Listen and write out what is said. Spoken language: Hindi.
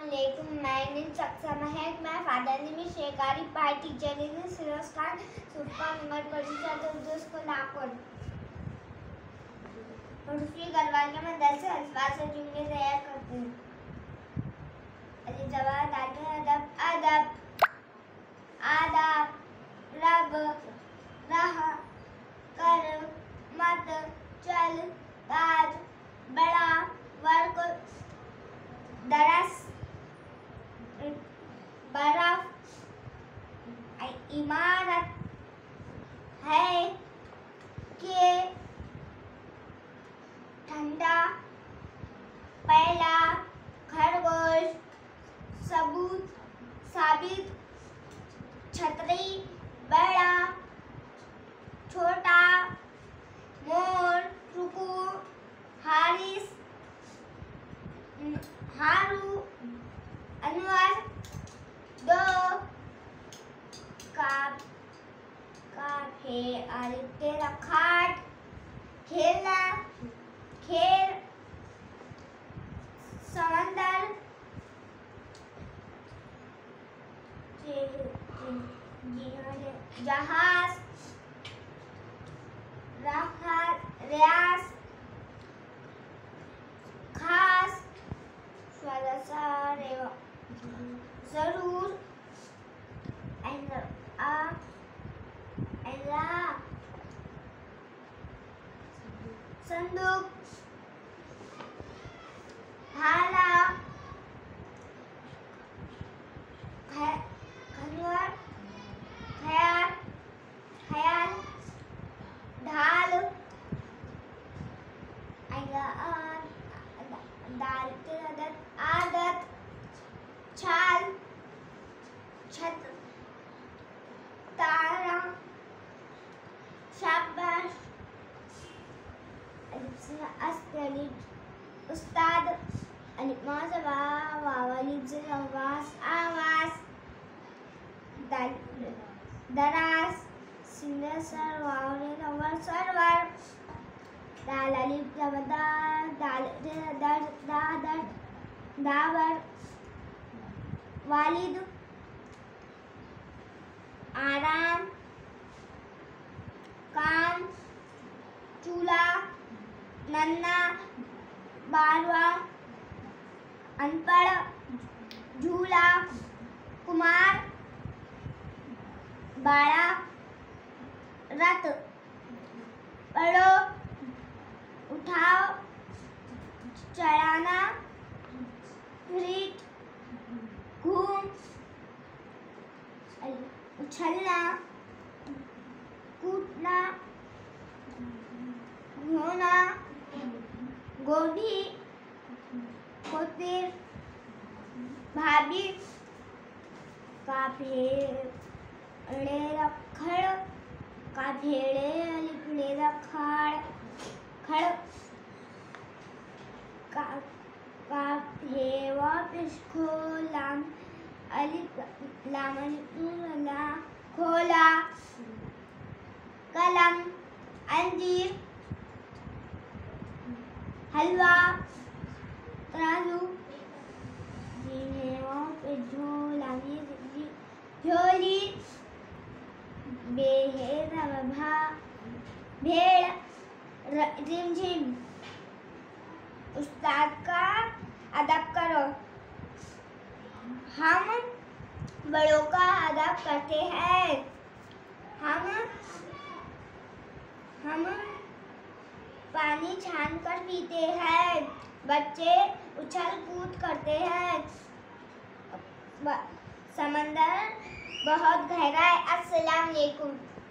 Assalamualaikum. My name is Saksa Mahek. My father name is Sheikh Arif. My teacher name is Firoz Khan. Subka number परिचय दोस्तों लाखों उर्फी गढ़वाल के मंदिर से अल्फाज से जुमले तैयार करते हैं। अली जवाब आते हैं अदब अदब आदाब रब रह कर मत चल ताज बड़ा वर्क दरस बर्फ इमारत है के ठंडा पहला खरगोश सबूत साबित छतरी बड़ा छोटा मोर रुकू हारिस हारू अनवर दो काफे आलिफ्ते रखाट खेलना खेल समंदर जहाज रियाज खास जरूर संदूक भाला खनवर ख्याल ख्याल ढाल आदत छाल छत तारा शाबाश उस्ताद आवाज दराज सरवर दावर वालिद आराम काम चूल्हा नन्ना बारवा अनपढ़ झूला कुमार बाड़ा रत पढ़ो उठाओ चढ़ाना फ्रीट घूम उछलना कूटना होना गोभी कोतिर भाभी काफेड़े रखड़ काफेड़े लिखड़े रखाड़ खड़ काफेवा पिछको लाम अलिफ लामला खोला कलम अंजीर हलवा तराजू झोली भेड़ रिमझिम उस्ताद का अदब करो। हम बड़ों का अदब करते हैं। हम पानी छान कर पीते हैं। बच्चे उछल कूद करते हैं। समंदर बहुत गहरा है। अस्सलाम वालेकुम।